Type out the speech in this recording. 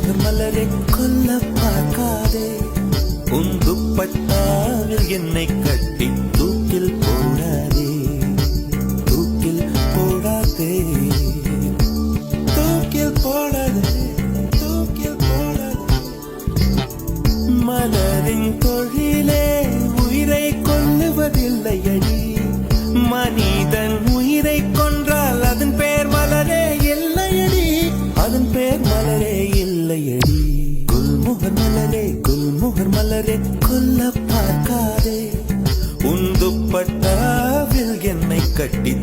குல்முகர் மலரை கொல்ல பார்க்காதே. உன் துப்பட்டாவில் என்னை கட்டி தூக்கில் போடாதே, தூக்கில் போடாதே, தூக்கில் போடாதே, தூக்கில் போடாதே. மலரின் தொழிலே உயிரை கொல்லுவதில்லையடி. மனிதன் உயிரை கொன்றால் அதன் பேர் மலரே இல்லையடி, அதன் பேர் மலரே இல்லையடி. குல்முகர் மலரே, குல்முகர் மலரே கொல்ல பார்க்காதே. உன் துப்பட்டாவில் என்னை கட்டி